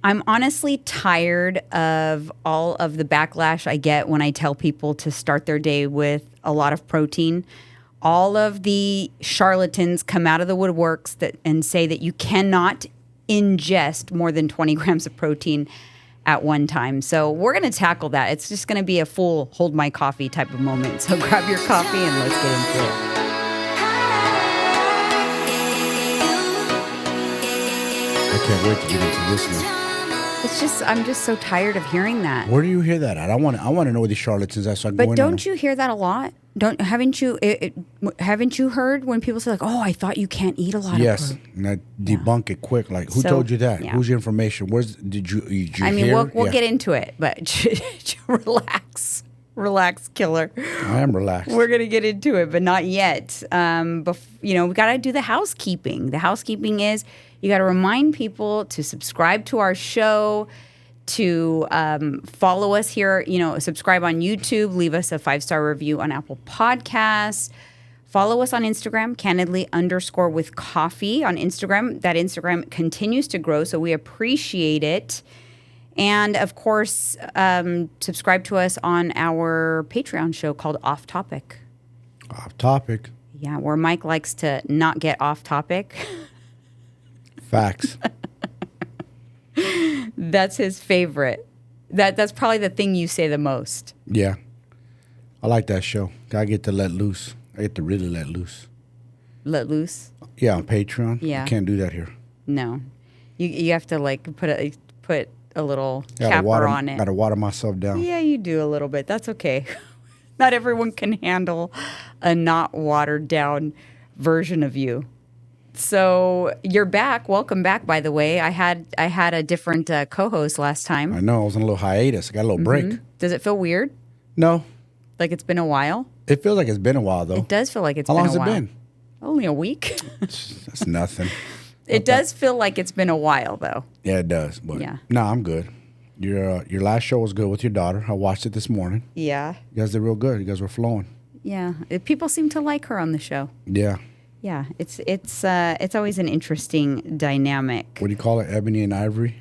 I'm honestly tired of all of the backlash I get when I tell people to start their day with a lot of protein. All of the charlatans come out of the woodworks and say that you cannot ingest more than 20 grams of protein at one time. So we're going to tackle that. It's just going to be a full hold my coffee type of moment. So grab your coffee and let's get into it. I can't wait to get into this one. I'm just so tired of hearing that. Where do you hear that at? I want to know where these charlatans are. So I can But don't you hear that a lot? Haven't you heard when people say like, "Oh, I thought you can't eat a lot of protein"? Yes, and I debunk it quick. Like, who told you that? Yeah. Who's your information? Did you I mean, hear? we'll get into it, but relax, killer. I am relaxed. We're gonna get into it, but not yet. We gotta do the housekeeping. The housekeeping is you gotta remind people to subscribe to our show, to follow us here, subscribe on YouTube, leave us a 5-star review on Apple Podcasts. Follow us on Instagram, candidly_with_coffee on Instagram. That Instagram continues to grow, so we appreciate it. And, of course, subscribe to us on our Patreon show called Off Topic. Off Topic? Yeah, where Mike likes to not get off topic. Facts. That's his favorite. That's probably the thing you say the most. Yeah. I like that show. I get to let loose. I get to really let loose. Let loose? Yeah, on Patreon. Yeah. You can't do that here. No. You have to like put a little capper on it. Gotta water myself down. Yeah, you do a little bit. That's okay. Not everyone can handle a not watered down version of you. So you're back. Welcome back, by the way. I had a different co-host last time. I know. I was on a little hiatus. I got a little break. Does it feel weird? No. Like it's been a while? It feels like it's been a while, though. It does feel like it's been a while. How long has it been? Only a week. That's nothing. It does feel like it's been a while, though. Yeah, it does. But yeah. No, I'm good. Your last show was good with your daughter. I watched it this morning. Yeah. You guys did real good. You guys were flowing. Yeah. People seem to like her on the show. Yeah. Yeah. It's always an interesting dynamic. What do you call it? Ebony and Ivory?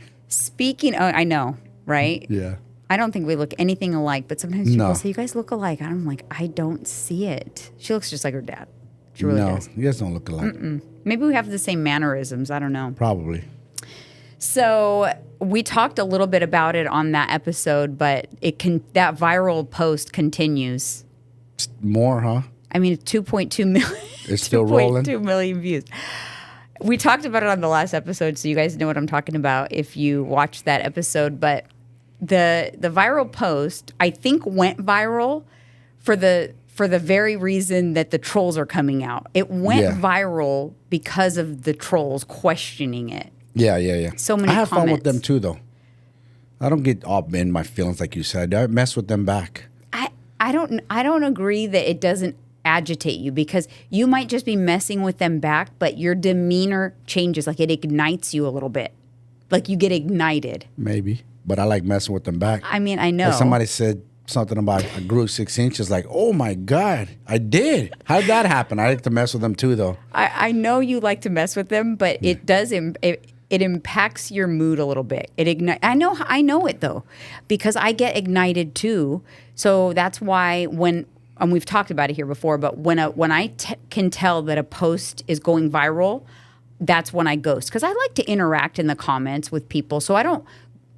I know, right? Yeah. I don't think we look anything alike, but sometimes people say, you guys look alike. And I'm like, I don't see it. She looks just like her dad. She really does. You guys don't look alike. Maybe we have the same mannerisms. I don't know. Probably. So we talked a little bit about it on that episode, but that viral post continues. More, huh? I mean, 2.2 million. It's still rolling. 2.2 million views. We talked about it on the last episode, so you guys know what I'm talking about if you watched that episode. But the viral post, I think, went viral for the very reason that the trolls are coming out. It went viral because of the trolls questioning it. Yeah. So many comments. I have fun with them too, though. I don't get all in my feelings like you said. I mess with them back. I don't agree that it doesn't agitate you, because you might just be messing with them back, but your demeanor changes. Like it ignites you a little bit. Like you get ignited. Maybe. But I like messing with them back. I mean, I know. Like somebody said something about I grew 6 inches. Like, oh my God, I did. How did that happen? I like to mess with them too, though. I know you like to mess with them, but it does. It impacts your mood a little bit. I know it though, because I get ignited too. So that's why and we've talked about it here before, but when I can tell that a post is going viral, that's when I ghost, because I like to interact in the comments with people. So I don't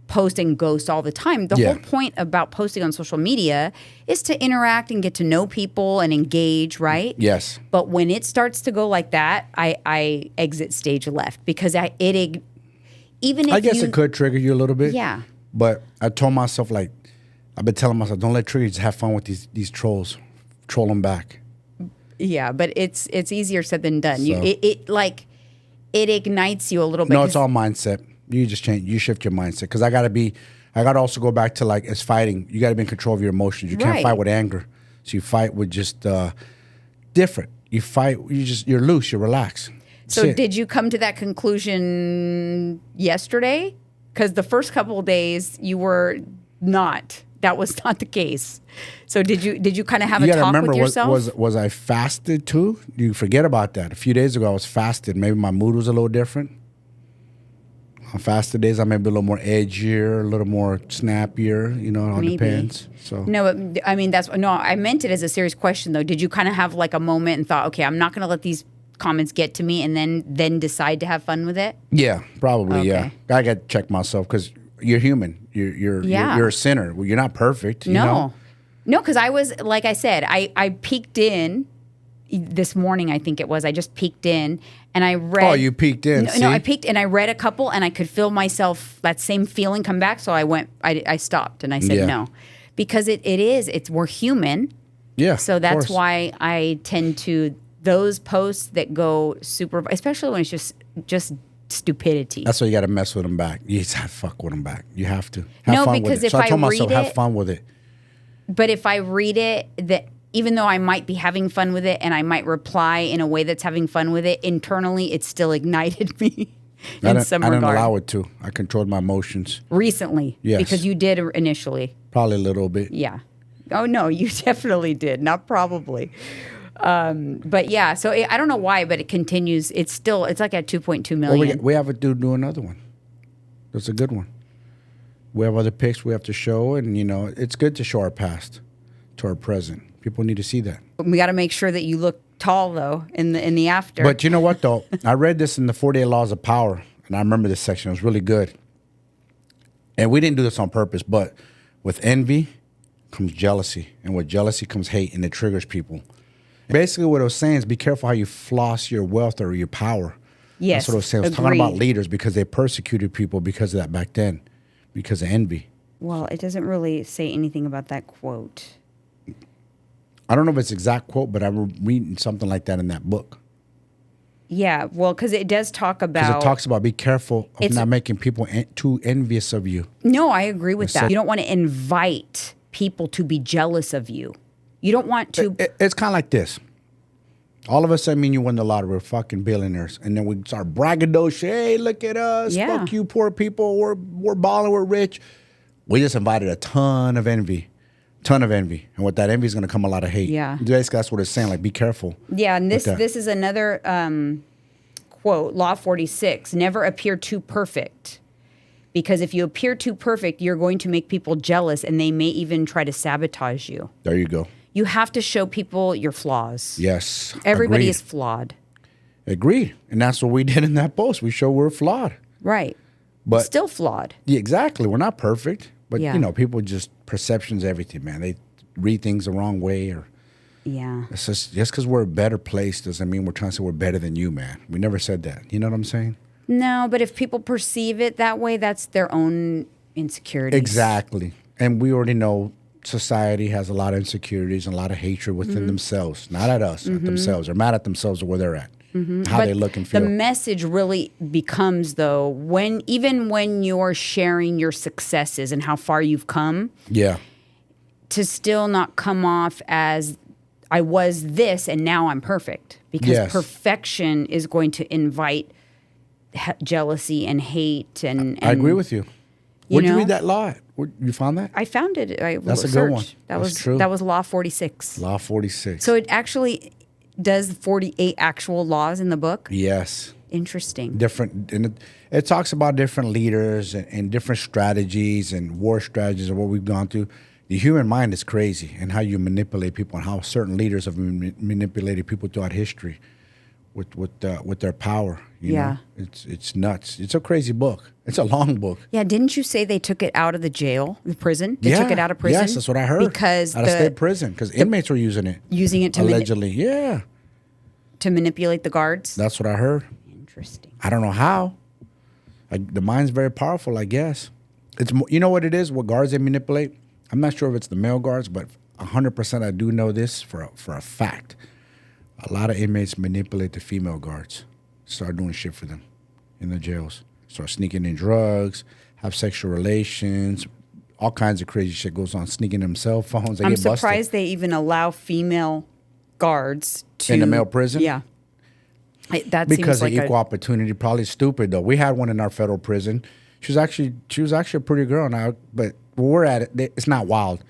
post and ghost all the time. The whole point about posting on social media is to interact and get to know people and engage, right? Yes. But when it starts to go like that, I exit stage left, because even if I guess it could trigger you a little bit. Yeah. But I told myself, like, I've been telling myself, don't let trigger you. Just have fun with these trolls. Troll them back. Yeah, but it's easier said than done. So. It ignites you a little bit. No, it's all mindset. You just change. You shift your mindset. Because I got to also go back to, like, as fighting, you got to be in control of your emotions. You can't fight with anger. So you fight with just different. You fight, you're loose, you're relaxed. So did you come to that conclusion yesterday? Because the first couple of days you were not. That was not the case. So did you kind of have a talk with yourself? Was I fasted too? You forget about that. A few days ago I was fasted. Maybe my mood was a little different. On faster days, I may be a little more edgier, a little more snappier. It all depends. So no, but, I mean I meant it as a serious question though. Did you kind of have like a moment and thought, okay, I'm not going to let these comments get to me, and then decide to have fun with it? Yeah, probably. Okay. Yeah, I got to check myself because you're human. You're a sinner. Well, you're not perfect. No, because I was, like I said, I peeked in this morning. I think it was. I just peeked in and I read. Oh, you peeked in. No, I peeked and I read a couple, and I could feel myself that same feeling come back. So I went. I stopped and I said no, because we're human. Yeah. So that's why I tend to those posts that go super, especially when it's just stupidity. That's why you got to mess with them back. You just have to fuck with them back. You have to have fun because with it. So I told myself, have fun with it. But if I read it, that even though I might be having fun with it and I might reply in a way that's having fun with it, internally it still ignited me in some regard. I didn't allow it to. I controlled my emotions. Recently. Yes. Because you did initially. Probably a little bit. Yeah. Oh, no, you definitely did. Not probably. But yeah, so I don't know why, but it continues. It's like at 2.2 million. Well, we have to do another one. That's a good one. We have other pics we have to show, and it's good to show our past to our present. People need to see that. We got to make sure that you look tall though in the after. But you know what though? I read this in the 48 Laws of Power, and I remember this section. It was really good. And we didn't do this on purpose, but with envy comes jealousy, and with jealousy comes hate, and it triggers people. Basically, what I was saying is be careful how you floss your wealth or your power. Yes, that's what I was saying. I was talking about leaders because they persecuted people because of that back then, because of envy. Well, it doesn't really say anything about that quote. I don't know if it's exact quote, but I'm reading something like that in that book. Yeah, well, because it does talk about... Because it talks about be careful of not making people too envious of you. No, I agree with that. You don't want to invite people to be jealous of you. You don't want to... It's kind of like this. All of a sudden, you win the lottery. We're fucking billionaires. And then we start braggadocio. Hey, look at us. Yeah. Fuck you, poor people. We're balling. We're rich. We just invited a ton of envy. And with that envy is going to come a lot of hate. Yeah. Basically, that's what it's saying. Like, be careful. Yeah, and this is another quote, Law 46. Never appear too perfect. Because if you appear too perfect, you're going to make people jealous, and they may even try to sabotage you. There you go. You have to show people your flaws. Yes. Everybody is flawed. Agreed. And that's what we did in that post. We show we're flawed. Right. But still flawed. Yeah, exactly. We're not perfect. But, people just, perception's everything, man. They read things the wrong way. Or it's just because we're a better place doesn't mean we're trying to say we're better than you, man. We never said that. You know what I'm saying? No, but if people perceive it that way, that's their own insecurities. Exactly. And we already know society has a lot of insecurities and a lot of hatred within themselves. Not at us, at themselves. They're mad at themselves or where they're at. How they look and feel. The message really becomes, though, even when you're sharing your successes and how far you've come, to still not come off as I was this and now I'm perfect. Because perfection is going to invite jealousy and hate. And I agree with you. Where'd you read that law? You found that? I found it. That's a good one. That's true. That was Law 46. Law 46. So it actually does 48 actual laws in the book? Yes. Interesting. Different. And it talks about different leaders and different strategies and war strategies and what we've gone through. The human mind is crazy, and how you manipulate people and how certain leaders have manipulated people throughout history with their power. You know? It's nuts. It's a crazy book. It's a long book. Yeah, didn't you say they took it out of the prison? They took it out of prison? Yes, that's what I heard. Because out of state prison, because inmates were using it. Using it to allegedly, to manipulate the guards? That's what I heard. Interesting. I don't know how. Like, the mind's very powerful, I guess. You know what it is? What guards they manipulate? I'm not sure if it's the male guards, but 100% I do know this for a fact. A lot of inmates manipulate the female guards. Start doing shit for them in the jails. Start sneaking in drugs, have sexual relations, all kinds of crazy shit goes on. Sneaking them cell phones. I'm surprised they even allow female guards to... In the male prison? Yeah. That because seems like of equal opportunity. Probably stupid, though. We had one in our federal prison. She was actually a pretty girl now, but where we're at it, it's not wild.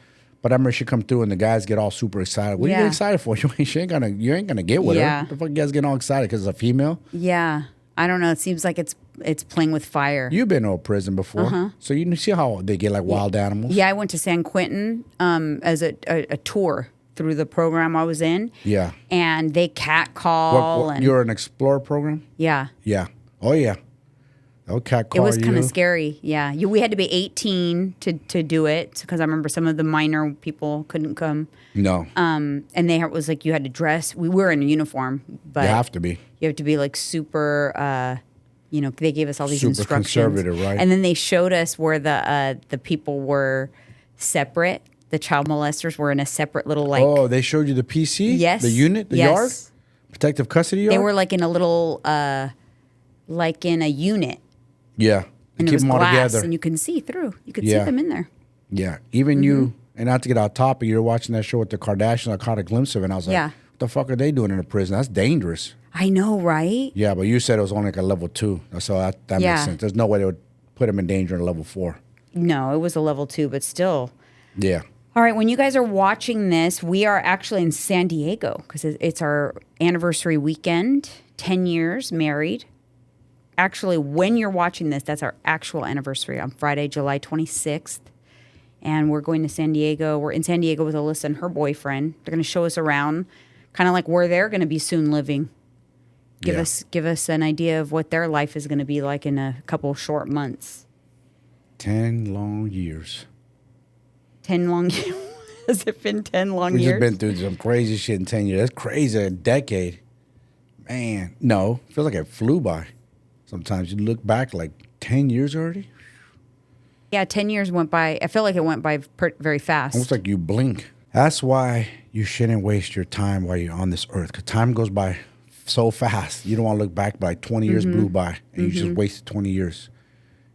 But I remember she come through and the guys get all super excited. What are you getting excited for? You ain't gonna get with her. The fuck you guys getting all excited because it's a female? Yeah. I don't know. It seems like it's playing with fire. You've been to a prison before, so you see how they get like wild animals. Yeah, I went to San Quentin as a tour through the program I was in. Yeah. And they catcall. And you're an Explorer program? Yeah. Yeah. Oh, yeah. They'll catcall you. It was kind of scary. Yeah. We had to be 18 to do it because I remember some of the minor people couldn't come. No. And it was like you had to dress. We were in a uniform, but you have to be. You have to be like super. They gave us all these super instructions. Conservative, right? And then they showed us where the people were separate. The child molesters were in a separate little like. Oh, they showed you the PC? Yes. The unit? The yard? Protective custody yard? They were like in a little, like in a unit. Yeah. And keep it was them all glass, together. and you can see through. You could see them in there. Yeah. Even you, and not to get off topic, you're watching that show with the Kardashians. I caught a glimpse of it, and I was like, what the fuck are they doing in a prison? That's dangerous. I know, right? Yeah, but you said it was only like a level 2. So that makes sense. There's no way they would put him in danger in a level 4. No, it was a level 2, but still. Yeah. All right, when you guys are watching this, we are actually in San Diego because it's our anniversary weekend, 10 years married. Actually, when you're watching this, that's our actual anniversary on Friday, July 26th. And we're going to San Diego. We're in San Diego with Alyssa and her boyfriend. They're going to show us around, kind of like where they're going to be soon living. Give us an idea of what their life is going to be like in a couple short months. 10 long years. 10 long years? Has it been 10 long We've years? just been through some crazy shit in 10 years. That's crazy. A decade. Man, no. Feels like it flew by. Sometimes you look back like 10 years already. Yeah, 10 years went by. I feel like it went by very fast. Almost like you blink. That's why you shouldn't waste your time while you're on this earth. Because time goes by so fast. You don't want to look back, but like 20 years blew by. And you just wasted 20 years.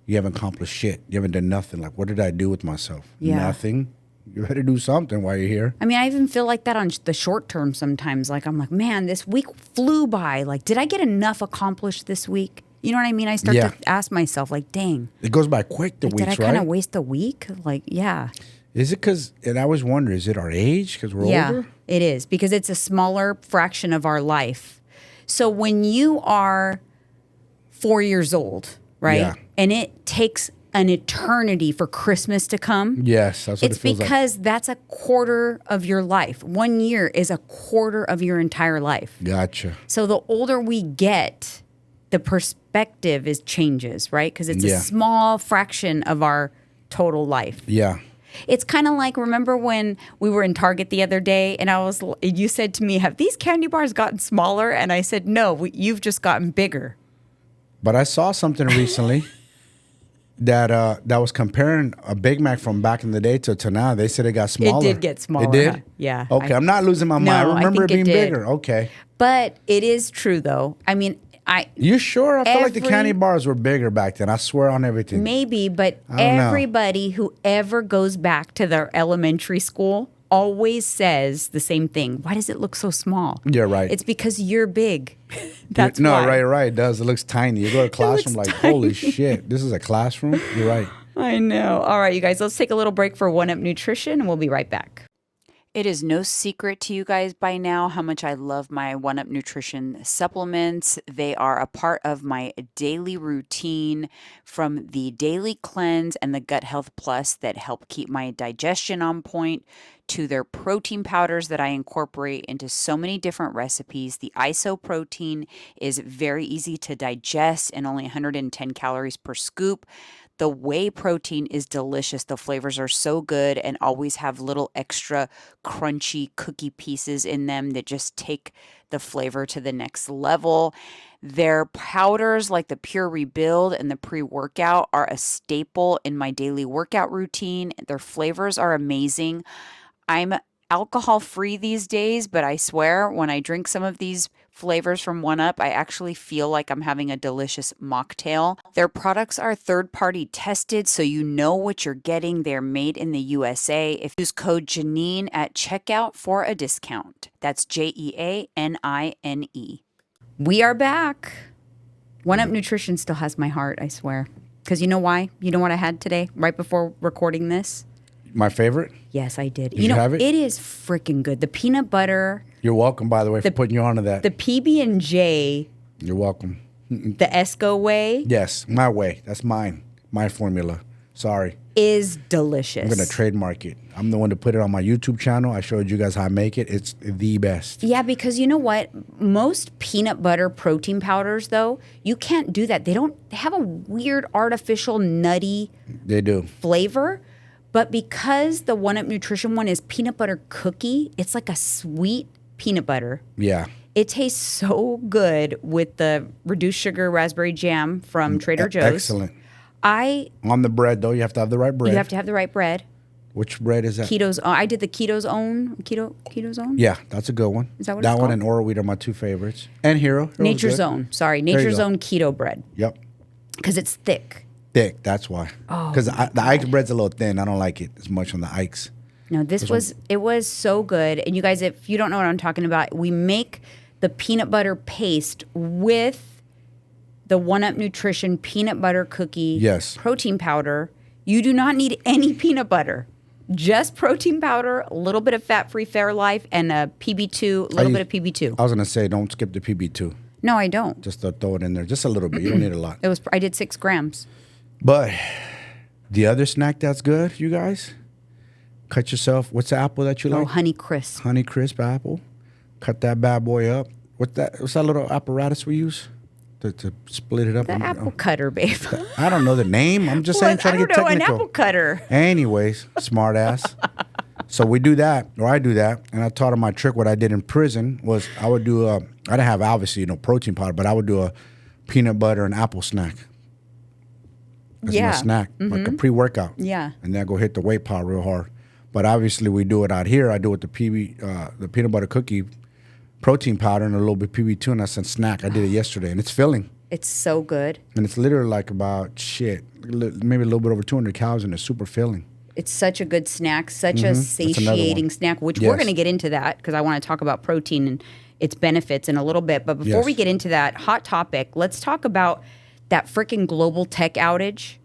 You haven't accomplished shit. You haven't done nothing. Like, what did I do with myself? Yeah. Nothing. You better do something while you're here. I mean, I even feel like that on the short term sometimes. Like, I'm like, man, this week flew by. Like, did I get enough accomplished this week? You know what I mean? I start to ask myself, like, dang. It goes by quick, the weeks, right? Did I kind of waste a week? Like, yeah. Is it because, and I always wonder, is it our age because we're older? Yeah, it is. Because it's a smaller fraction of our life. So when you are 4 years old, right? Yeah. And it takes an eternity for Christmas to come. Yes, that's what it feels like. It's because that's a quarter of your life. 1 year is a quarter of your entire life. Gotcha. So the older we get, the perspective changes, right? Because it's a small fraction of our total life. Yeah. It's kind of like, remember when we were in Target the other day and you said to me, have these candy bars gotten smaller? And I said, no, you've just gotten bigger. But I saw something recently that was comparing a Big Mac from back in the day to now. They said it got smaller. It did get smaller. It did? Huh? Yeah. Okay, I'm not losing my mind. I remember it being bigger. Okay. But it is true, though. I mean, You sure? I feel like the candy bars were bigger back then. I swear on everything. Maybe, but everybody who ever goes back to their elementary school always says the same thing. Why does it look so small? You're right. It's because you're big. That's why. Right. It does. It looks tiny. You go to a classroom like, holy shit, this is a classroom? You're right. I know. All right, you guys, let's take a little break for 1UP Nutrition, and we'll be right back. It is no secret to you guys by now how much I love my 1UP Nutrition supplements. They are a part of my daily routine, from the daily cleanse and the Gut Health Plus that help keep my digestion on point, to their protein powders that I incorporate into so many different recipes. The ISO protein is very easy to digest and only 110 calories per scoop. The whey protein is delicious. The flavors are so good and always have little extra crunchy cookie pieces in them that just take the flavor to the next level. Their powders like the Pure Rebuild and the pre-workout are a staple in my daily workout routine. Their flavors are amazing. I'm alcohol-free these days, but I swear when I drink some of these flavors from 1UP, I actually feel like I'm having a delicious mocktail. Their products are third-party tested, so you know what you're getting. They're made in the USA. If you use code Jeanine at checkout for a discount. That's JEANINE. We are back. 1UP Nutrition still has my heart, I swear. Because you know why? You know what I had today, right before recording this? My favorite? Yes, I did. Did you have it? It is freaking good. The peanut butter. You're welcome, by the way, for putting you onto that. The PB&J. You're welcome. the Esco way. Yes, my way. That's mine. My formula. Sorry. Is delicious. I'm going to trademark it. I'm the one to put it on my YouTube channel. I showed you guys how I make it. It's the best. Yeah, because you know what? Most peanut butter protein powders, though, you can't do that. They have a weird artificial nutty flavor. But because the 1UP Nutrition one is peanut butter cookie, it's like a sweet peanut butter. Yeah. It tastes so good with the reduced sugar raspberry jam from Trader Joe's. Excellent. On the bread, though, you have to have the right bread. You have to have the right bread. Which bread is that? Keto's. I did the Keto's Own. Yeah, that's a good one. Is that what that it's one called? And Oro Wheat are my two favorites. And Hero. Nature's Own. Sorry, Nature's Own keto bread. Yep. Because it's thick. Thick, that's why. Because the Ike's bread's a little thin. I don't like it as much on the Ike's. No, it was so good. And you guys, if you don't know what I'm talking about, we make the peanut butter paste with the 1UP Nutrition peanut butter cookie protein powder. You do not need any peanut butter. Just protein powder, a little bit of fat-free Fairlife, and a PB2, a little bit of PB2. I was going to say, don't skip the PB2. No, I don't. Just throw it in there. Just a little bit. You don't need a lot. I did 6 grams. But the other snack that's good, you guys, cut yourself. What's the apple that you like? Oh, Honey Crisp. Honey Crisp apple. Cut that bad boy up. What's that little apparatus we use to split it up? The apple cutter, babe. I don't know the name. I'm just saying, trying to get technical. An apple cutter. Anyways, smart ass. So we do that, or I do that, and I taught him my trick. What I did in prison was I would do I didn't have obviously protein powder, but I would do a peanut butter and apple snack. That's my snack, like a pre-workout. Yeah. And then I go hit the weight pile real hard. But obviously we do it out here. I do it the peanut butter cookie protein powder and a little bit PB2, and that's a snack. I did it yesterday, and it's filling. It's so good. And it's literally like about maybe a little bit over 200 calories, and it's super filling. It's such a good snack, such a satiating snack, which we're going to get into that because I want to talk about protein and its benefits in a little bit. But before we get into that hot topic, let's talk about that freaking global tech outage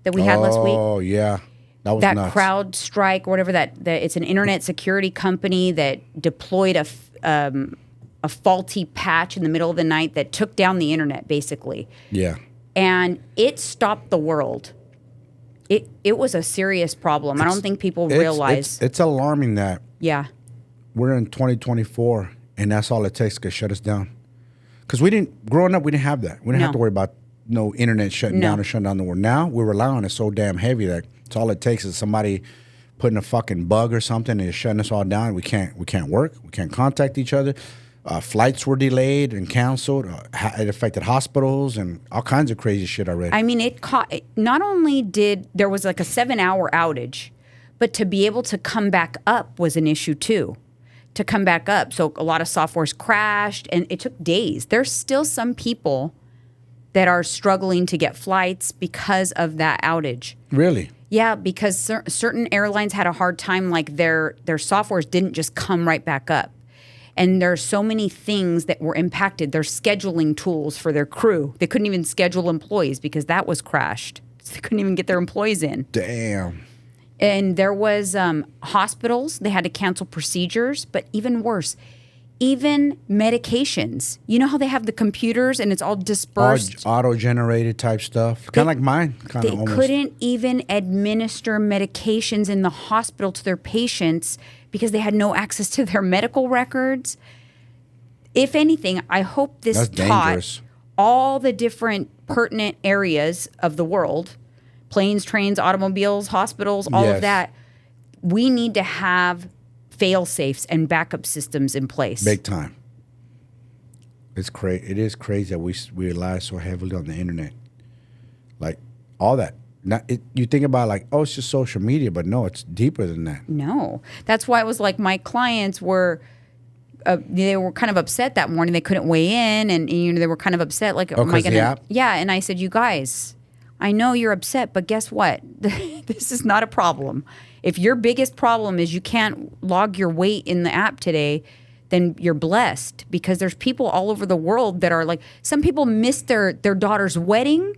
that we had last week. Oh, yeah. That was nuts. CrowdStrike, or whatever that it's an internet security company that deployed a faulty patch in the middle of the night that took down the internet, basically. Yeah. And it stopped the world. It was a serious problem. I don't think people realize. It's alarming that we're in 2024 and that's all it takes to shut us down. Because growing up, we didn't have that. We didn't have to worry about no internet shutting down or shutting down the world. Now we rely on it so damn heavy that it's all it takes is somebody putting a fucking bug or something and it's shutting us all down. We can't work. We can't contact each other. Flights were delayed and canceled. It affected hospitals and all kinds of crazy shit I read. I mean, not only there was like a 7-hour outage, but to be able to come back up was an issue too. To come back up. So a lot of softwares crashed and it took days. There's still some people that are struggling to get flights because of that outage. Really? Yeah, because certain airlines had a hard time, like their softwares didn't just come right back up. And there are so many things that were impacted. Their scheduling tools for their crew. They couldn't even schedule employees because that was crashed. So they couldn't even get their employees in. Damn. And there was hospitals. They had to cancel procedures. But even worse, even medications. You know how they have the computers and it's all dispersed? Auto-generated type stuff. Kind of like mine. They couldn't even administer medications in the hospital to their patients because they had no access to their medical records. If anything, I hope this taught all the different pertinent areas of the world, planes, trains, automobiles, hospitals, all of that. We need to have fail-safes and backup systems in place. Big time. It is crazy that we rely so heavily on the internet. Like, all that. You think about like, oh, it's just social media, but no, it's deeper than that. No. That's why it was like my clients were, they were kind of upset that morning. They couldn't weigh in and they were kind of upset. Like, am I going to? Yeah. And I said, you guys, I know you're upset, but guess what? This is not a problem. If your biggest problem is you can't log your weight in the app today, then you're blessed because there's people all over the world that are like, some people missed their daughter's wedding.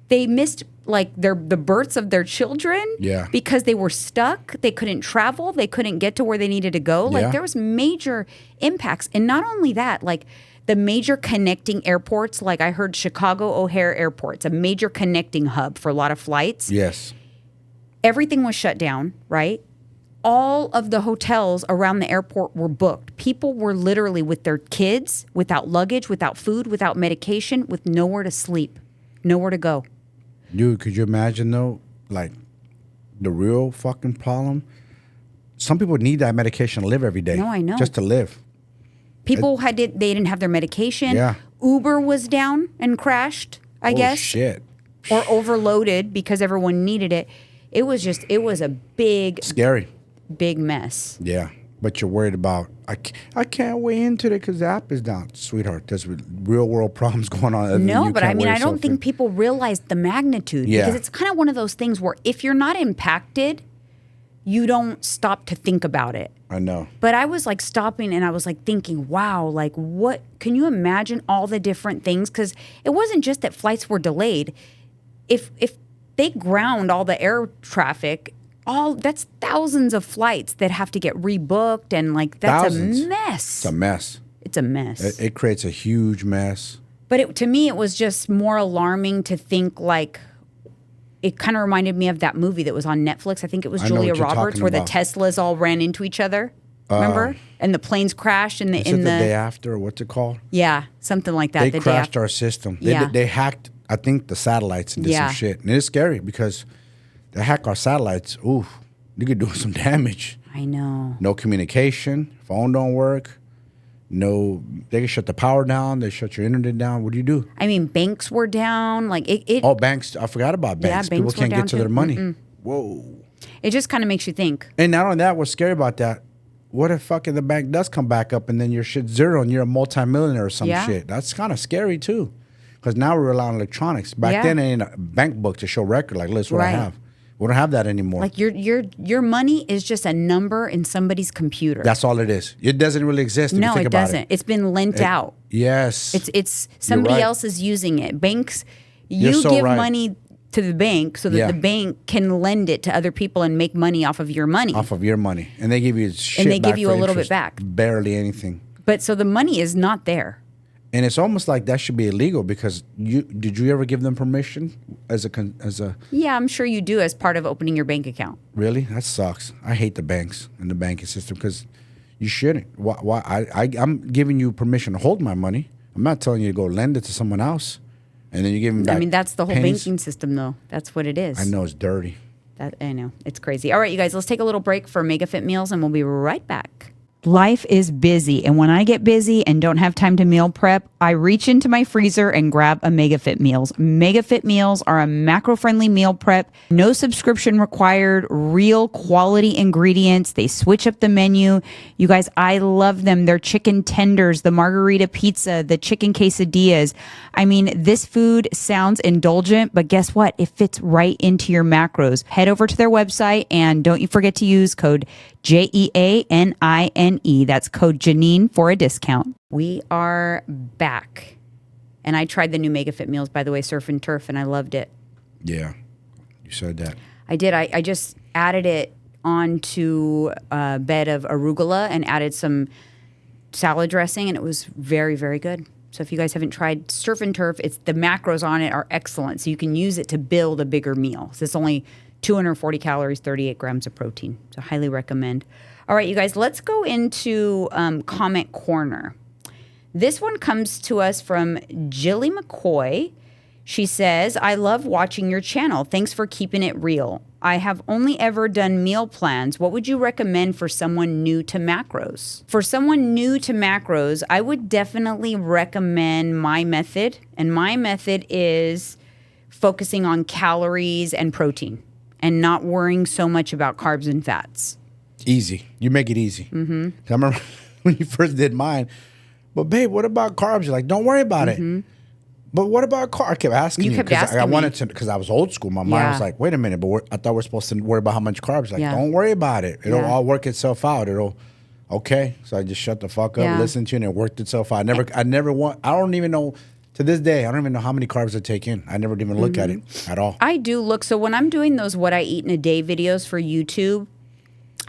They missed like the births of their children because they were stuck. They couldn't travel. They couldn't get to where they needed to go. Like there was major impacts. And not only that, like the major connecting airports, like I heard Chicago O'Hare Airport's a major connecting hub for a lot of flights. Yes. Everything was shut down, right? All of the hotels around the airport were booked. People were literally with their kids, without luggage, without food, without medication, with nowhere to sleep, nowhere to go. Dude, could you imagine though, like the real fucking problem? Some people need that medication to live every day. No, I know. Just to live. People they didn't have their medication. Yeah. Uber was down and crashed, I guess. Oh, shit. Or overloaded because everyone needed it. It was a big, Scary. big mess. Yeah. But you're worried about, I can't weigh into it because the app is down. Sweetheart, there's real world problems going on. No, but I mean, I don't think people realize the magnitude. Yeah. Because it's kind of one of those things where if you're not impacted, you don't stop to think about it. I know. But I was like stopping and I was like thinking, wow, like what, can you imagine all the different things? Because it wasn't just that flights were delayed. If they ground all the air traffic, that's thousands of flights that have to get rebooked, and like that's Thousands. a mess. It's a mess. It's a mess. It creates a huge mess. But to me, it was just more alarming to think like, it kind of reminded me of that movie that was on Netflix. I think it was I know Julia what you're Roberts, talking where the about. Teslas all ran into each other. Remember? And the planes crashed in the Is it the day after, or what's it called? yeah, something like that. They the day crashed after. our system. Yeah. They hacked, I think, the satellites and did Yeah. some shit. And it's scary because they hack our satellites. Ooh, you could do some damage. I know. No communication. Phone don't work. No, they can shut the power down. They shut your internet down. What do you do? I mean, banks were down. Like it. Oh, banks. I forgot about banks. banks People were can't down get to too. their money. Whoa. It just kind of makes you think. And not only that, what's scary about that, what if fucking the bank does come back up and then your shit's zero and you're a multimillionaire or some Yeah. shit? That's kind of scary too. Because now we rely on electronics. Back Yeah. then, it ain't a bank book to show record. Like, listen what I Right. have. We don't have that anymore. Like your money is just a number in somebody's computer. That's all it is. It doesn't really exist if you no, think it about doesn't. It's been lent out. Yes. It's somebody right. else is using it. Banks, You're you so give right. money to the bank so that Yeah. the bank can lend it to other people and make money off of your money. Off of your money. And they give you shit they back give you for a little bit interest. back. Barely anything. But so the money is not there. And it's almost like that should be illegal because did you ever give them permission as a Yeah, I'm sure you do as part of opening your bank account. really? That sucks. I hate the banks and the banking system because you shouldn't. Why? I'm giving you permission to hold my money. I'm not telling you to go lend it to someone else, and then you give them back. I mean, that's the whole pennies. banking system, though. That's what it is. I know it's dirty. I know. It's crazy. All right, you guys, let's take a little break for MegaFit Meals, and we'll be right back. Life is busy, and when I get busy and don't have time to meal prep, I reach into my freezer and grab a MegaFit Meals. MegaFit Meals are a macro-friendly meal prep, no subscription required, real quality ingredients. They switch up the menu. You guys, I love them. Their chicken tenders, the margarita pizza, the chicken quesadillas. I mean, this food sounds indulgent, but guess what? It fits right into your macros. Head over to their website and don't you forget to use code JEANINE. That's code Jeanine for a discount. We are back. And I tried the new MegaFit Meals, by the way, Surf and Turf, and I loved it. Yeah, you said that. I did. I just added it onto a bed of arugula and added some salad dressing, and it was very, very good. So if you guys haven't tried Surf and Turf, the macros on it are excellent. So you can use it to build a bigger meal. So it's only 240 calories, 38 grams of protein. So highly recommend. All right, you guys, let's go into Comment Corner. This one comes to us from Jilly McCoy. She says, I love watching your channel. Thanks for keeping it real. I have only ever done meal plans. What would you recommend for someone new to macros? For someone new to macros, I would definitely recommend my method. And my method is focusing on calories and protein and not worrying so much about carbs and fats. Easy. You make it easy. Mm-hmm. I remember when you first did mine. But babe, what about carbs? You're like, don't worry about it. But what about carbs? I kept asking you. You kept 'cause asking I me. wanted to, because I was old school. My mind was Yeah. like, wait a minute, but I thought we're supposed to worry about how much carbs. Like, Yeah. don't worry about it. It'll Yeah. all work itself out. Okay. So I just shut the fuck up, Yeah. listened to you, and it worked itself out. I don't even know, to this day, I don't even know how many carbs I take in. I never even look at it at all. I do look. So when I'm doing those what I eat in a day videos for YouTube,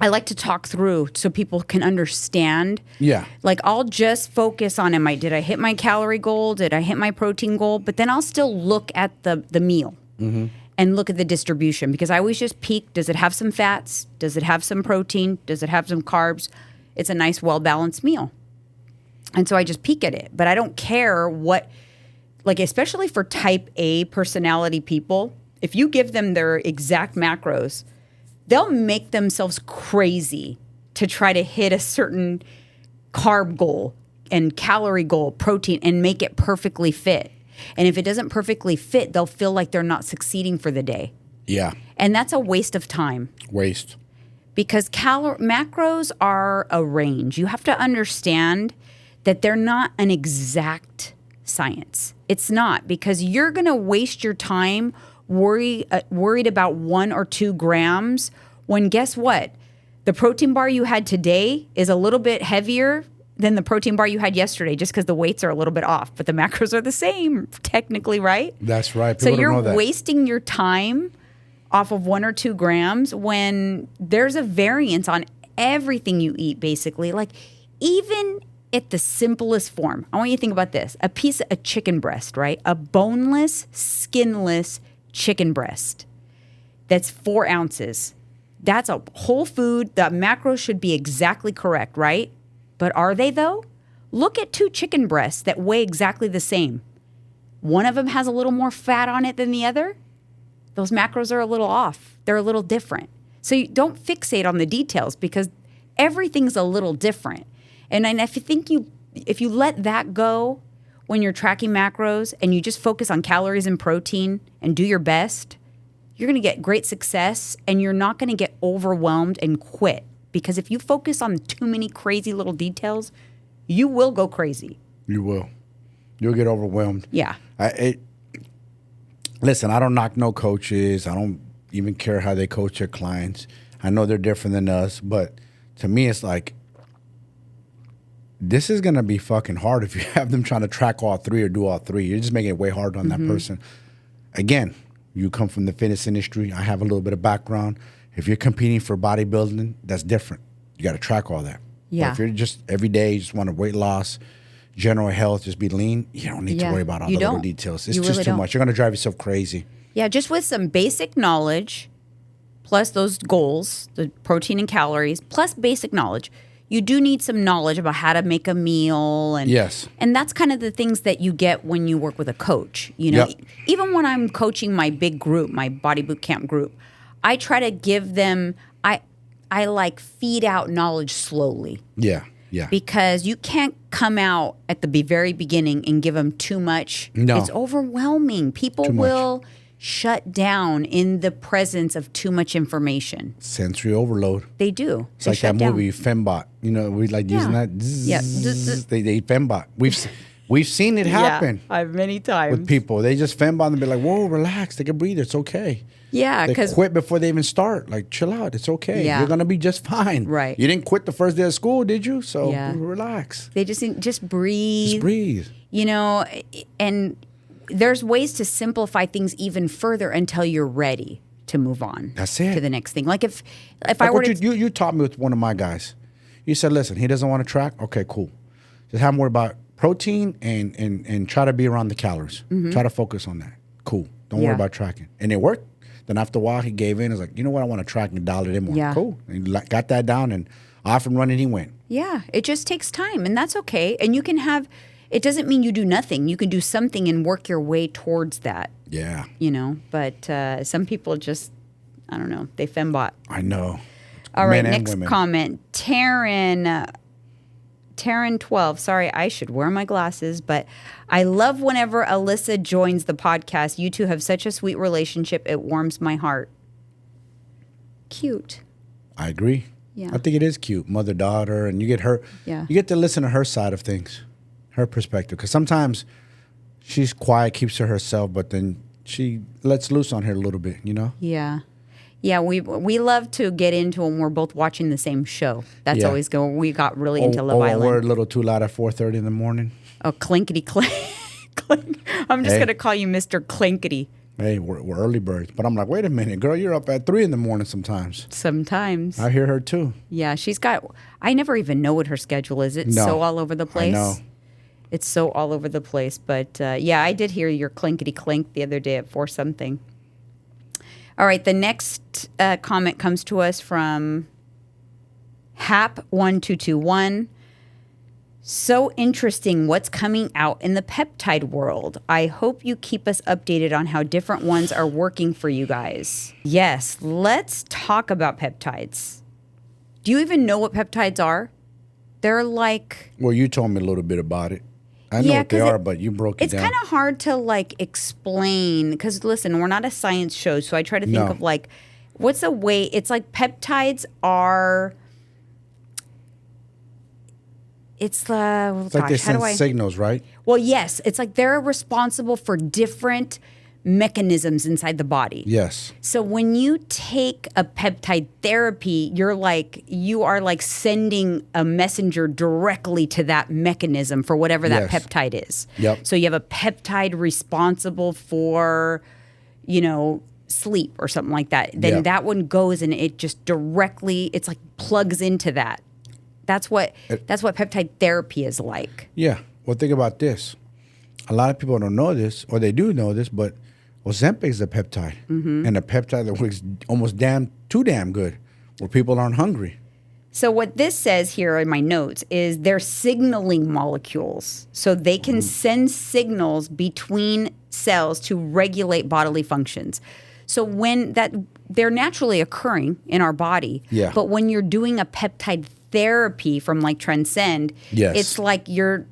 I like to talk through so people can understand. Yeah. Like I'll just focus on did I hit my calorie goal? Did I hit my protein goal? But then I'll still look at the meal and look at the distribution, because I always just peek. Does it have some fats? Does it have some protein? Does it have some carbs? It's a nice, well-balanced meal. And so I just peek at it. But I don't care what, like especially for type A personality people, if you give them their exact macros, they'll make themselves crazy to try to hit a certain carb goal and calorie goal, protein, and make it perfectly fit. And if it doesn't perfectly fit, they'll feel like they're not succeeding for the day. Yeah. And that's a waste of time. Waste. Because macros are a range. You have to understand that they're not an exact science. It's not, because you're going to waste your time worried about 1 or 2 grams, when guess what? The protein bar you had today is a little bit heavier than the protein bar you had yesterday, just because the weights are a little bit off, but the macros are the same technically, right? That's right. People so you're don't know that. Wasting your time off of 1 or 2 grams when there's a variance on everything you eat, basically. Like even at the simplest form, I want you to think about this: a piece of chicken breast, right? A boneless, skinless chicken breast that's 4 ounces. That's a whole food. The macros should be exactly correct, right? But are they though? Look at 2 chicken breasts that weigh exactly the same. One of them has a little more fat on it than the other. Those macros are a little off. They're a little different. So you don't fixate on the details, because everything's a little different. And if you let that go when you're tracking macros and you just focus on calories and protein and do your best, you're going to get great success, and you're not going to get overwhelmed and quit. Because if you focus on too many crazy little details, you will go crazy. You will. You'll get overwhelmed. Yeah. Listen, I don't knock no coaches. I don't even care how they coach their clients. I know they're different than us, but to me, it's like, this is going to be fucking hard if you have them trying to track all 3 or do all 3. You're just making it way harder on that person. Again, you come from the fitness industry. I have a little bit of background. If you're competing for bodybuilding, that's different. You got to track all that. Yeah. But if you're just every day, you just want to weight loss, general health, just be lean, you don't need to worry about all the little details. It's just too much. You're going to drive yourself crazy. Yeah, just with some basic knowledge, plus those goals, the protein and calories, plus basic knowledge. You do need some knowledge about how to make a meal. And yes. And that's kind of the things that you get when you work with a coach. You know, even when I'm coaching my big group, my body boot camp group, I try to give them, I like feed out knowledge slowly. Yeah. Yeah. Because you can't come out at the very beginning and give them too much. No. It's overwhelming. People will shut down in the presence of too much information. Sensory overload. They do. It's like that movie Fembot. You know, we like using that. Yeah. They Fembot. We've seen it happen. Yeah, I've many times. With people. They just Fembot and be like, whoa, relax, take a breather, it's okay. Yeah, they quit before they even start. Like, chill out, it's okay. Yeah. You're gonna be just fine. Right. You didn't quit the first day of school, did you? So relax. They just breathe. Just breathe. You know, and there's ways to simplify things even further until you're ready to move on. That's it. To the next thing. Like if like I were to you taught me with one of my guys. You said, listen, he doesn't want to track. Okay, cool. Just have him worry about protein and try to be around the calories. Try to focus on that. Cool. Don't worry about tracking. And it worked. Then after a while, he gave in. He's like, you know what? I want to track and dial it in more. Yeah. Cool. And he got that down, and off and running he went. Yeah. It just takes time, and that's okay. And you can have, it doesn't mean you do nothing. You can do something and work your way towards that. Yeah. You know, but some people just, I don't know, they fembot. I know. All right, Men and next women. comment. Taryn 12. Sorry, I should wear my glasses, but I love whenever Alyssa joins the podcast. You two have such a sweet relationship. It warms my heart. Cute. I agree. Yeah. I think it is cute, mother-daughter, and you get her. Yeah. You get to listen to her side of things, her perspective, because sometimes she's quiet, keeps to herself, but then she lets loose on her a little bit, you know? Yeah. Yeah, we love to get into when we're both watching the same show. That's always go. We got really into Love Island. We're a little too loud at 4:30 in the morning. Oh, clinkety clink. I'm just gonna call you Mr. Clinkety. Hey, we're early birds. But I'm like, wait a minute, girl, you're up at 3 in the morning sometimes. Sometimes. I hear her too. Yeah, I never even know what her schedule is. It's so all over the place. I know. It's so all over the place. But yeah, I did hear your clinkety clink the other day at 4 something. All right, the next comment comes to us from Hap1221. So interesting what's coming out in the peptide world. I hope you keep us updated on how different ones are working for you guys. Yes, let's talk about peptides. Do you even know what peptides are? They're like... Well, you told me a little bit about it. I know what they are, but you broke it down. It's kind of hard to like explain because listen, we're not a science show, so I try to think of like, what's a way? It's like peptides are. It's like they send signals, right? Well, yes, it's like they're responsible for different mechanisms inside the body. Yes. So when you take a peptide therapy, you are like sending a messenger directly to that mechanism for whatever that peptide is. Yep. So you have a peptide responsible for, sleep or something like that. Then that one goes and it just directly, it's like plugs into that. That's what peptide therapy is like. Yeah. Well, think about this. A lot of people don't know this, or they do know this, but Ozempic is a peptide, and a peptide that works almost too damn good, where people aren't hungry. So what this says here in my notes is they're signaling molecules. So they can send signals between cells to regulate bodily functions. So they're naturally occurring in our body. Yeah. But when you're doing a peptide therapy from like Transcend, it's like you're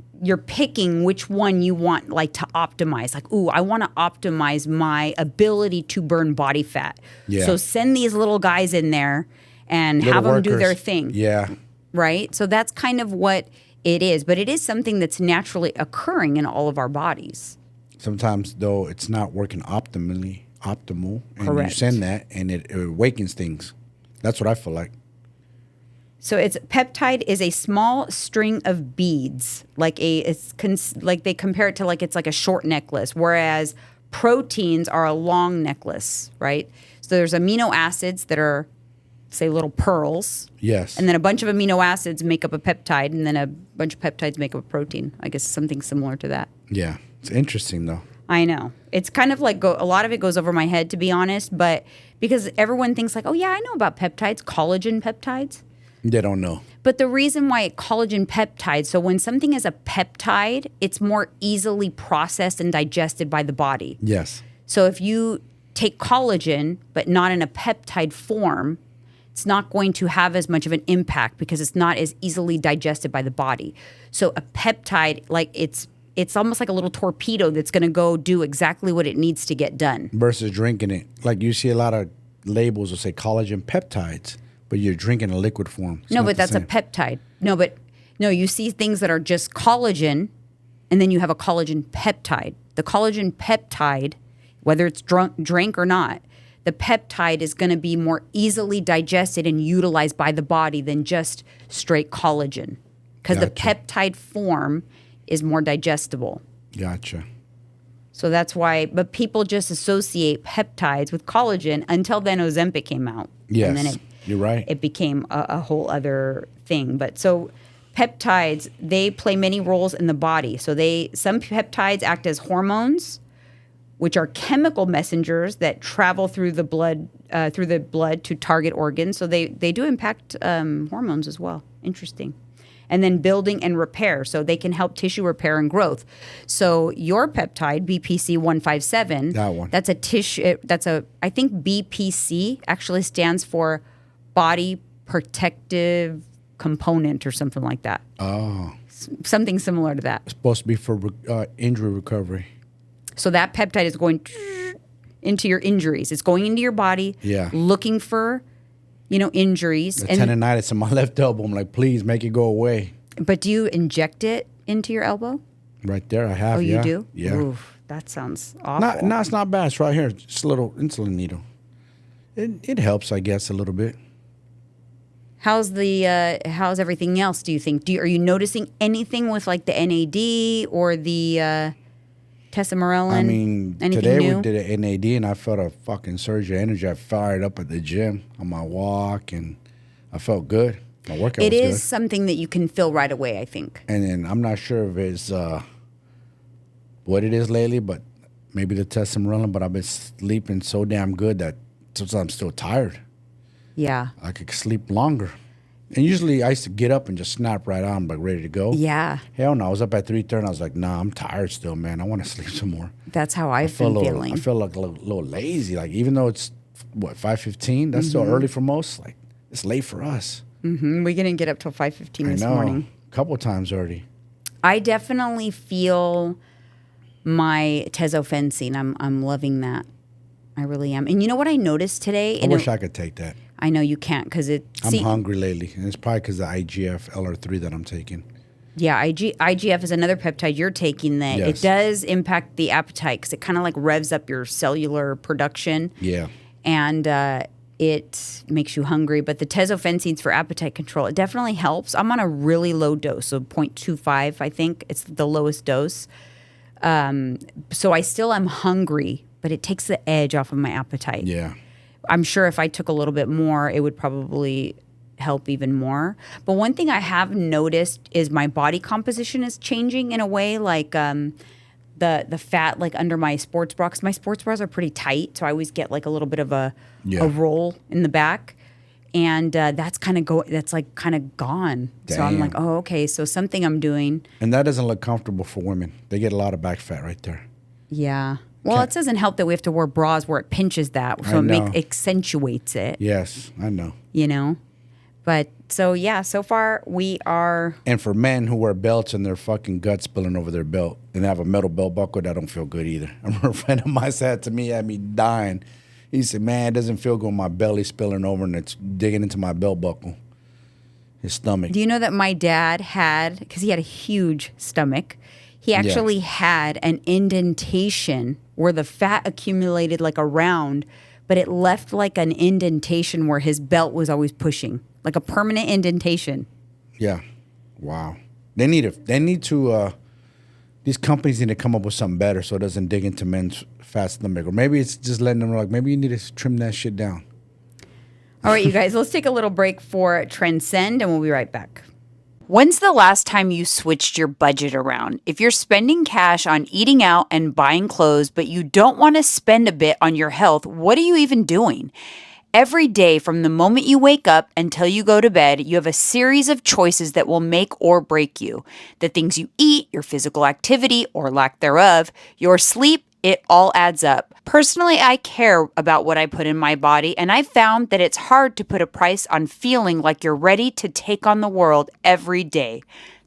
picking which one you want like to optimize. Like, ooh, I want to optimize my ability to burn body fat. Yeah. So send these little guys in there and have them do their thing. Yeah. Right? So that's kind of what it is. But it is something that's naturally occurring in all of our bodies. Sometimes, though, it's not working optimal. And Correct. you send that, and it awakens things. That's what I feel like. So peptide is a small string of beads, like they compare it to like it's like a short necklace, whereas proteins are a long necklace, right? So there's amino acids that are, say, little pearls. Yes. And then a bunch of amino acids make up a peptide, and then a bunch of peptides make up a protein. I guess something similar to that. Yeah. It's interesting, though. I know. It's kind of like a lot of it goes over my head, to be honest, but because everyone thinks like, oh, yeah, I know about peptides, collagen peptides. They don't know. But the reason why collagen peptides, so when something is a peptide, it's more easily processed and digested by the body. Yes. So if you take collagen, but not in a peptide form, it's not going to have as much of an impact because it's not as easily digested by the body. So a peptide, like it's almost like a little torpedo that's going to go do exactly what it needs to get done. Versus drinking it. Like you see a lot of labels that say collagen peptides, but you're drinking a liquid form. No, but that's a peptide. No, you see things that are just collagen, and then you have a collagen peptide. The collagen peptide, whether it's drank or not, the peptide is going to be more easily digested and utilized by the body than just straight collagen. Because the peptide form is more digestible. Gotcha. So that's why, but people just associate peptides with collagen until then Ozempic came out. Yes, and then you're right. It became a whole other thing. But so peptides, they play many roles in the body. So some peptides act as hormones, which are chemical messengers that travel through the blood to target organs. So they do impact hormones as well. Interesting. And then building and repair. So they can help tissue repair and growth. So your peptide, BPC 157, that one. That's a tissue, I think BPC actually stands for body protective component or something like that. Oh. Something similar to that. It's supposed to be for injury recovery. So that peptide is going into your injuries. It's going into your body, looking for injuries. The tendonitis in my left elbow. I'm like, please make it go away. But do you inject it into your elbow? Right there, I have. Oh, you do? Yeah. Oof, that sounds awful. No, it's not bad. It's right here. Just a little insulin needle. It helps, I guess, a little bit. How's everything else? Do you think? Are you noticing anything with like the NAD or the Tesamorelin? I mean, anything today new? we did an NAD, and I felt a fucking surge of energy. I fired up at the gym on my walk, and I felt good. My workout It was is good. something that you can feel right away, I think. And then I'm not sure if it's what it is lately, but maybe the testosterone. But I've been sleeping so damn good that sometimes I'm still tired. Yeah. I could sleep longer. And usually I used to get up and just snap right on, like ready to go. Yeah. Hell no, I was up at 3:30 and I was like, nah, I'm tired still, man. I want to sleep some more. That's how I've been feeling. I feel like a little lazy. Like even though it's, 5:15? That's still early for most. Like it's late for us. Mm-hmm. We didn't get up till 5:15 this morning. A couple of times already. I definitely feel my tesofensine. I'm loving that. I really am. And you know what I noticed today? I wish I could take that. I know you can't because I'm hungry lately, and it's probably because of the IGF LR3 that I'm taking. Yeah, IGF is another peptide you're taking that it does impact the appetite because it kind of like revs up your cellular production. Yeah. And it makes you hungry. But the tesofensine's for appetite control. It definitely helps. I'm on a really low dose, so 0.25, I think. It's the lowest dose. So I still am hungry, but it takes the edge off of my appetite. Yeah. I'm sure if I took a little bit more, it would probably help even more. But one thing I have noticed is my body composition is changing in a way, like the fat like under my sports bra. 'Cause my sports bras are pretty tight, so I always get like a little bit of a roll in the back, and that's kind of gone. Damn. So I'm like, oh, okay. So something I'm doing. And that doesn't look comfortable for women. They get a lot of back fat right there. Yeah. Well, it doesn't help that we have to wear bras where it pinches that, so it accentuates it. Yes, I know. You know? But so, yeah, so far we are. And for men who wear belts and their fucking guts spilling over their belt and have a metal belt buckle, that don't feel good either. I remember a friend of mine said to me, had me dying. He said, man, it doesn't feel good when my belly's spilling over and it's digging into my belt buckle. His stomach. Do you know that my dad had, because he had a huge stomach, he actually had an indentation where the fat accumulated like around, but it left like an indentation where his belt was always pushing, like a permanent indentation. Yeah. Wow. They need to these companies need to come up with something better so it doesn't dig into men's fat stomach. Or maybe it's just letting them know, like, maybe you need to trim that shit down. All right, you guys, let's take a little break for Transcend and we'll be right back. When's the last time you switched your budget around? If you're spending cash on eating out and buying clothes, but you don't want to spend a bit on your health, what are you even doing? Every day, from the moment you wake up until you go to bed, you have a series of choices that will make or break you. The things you eat, your physical activity or lack thereof, your sleep, it all adds up. Personally, I care about what I put in my body, and I've found that it's hard to put a price on feeling like you're ready to take on the world every day.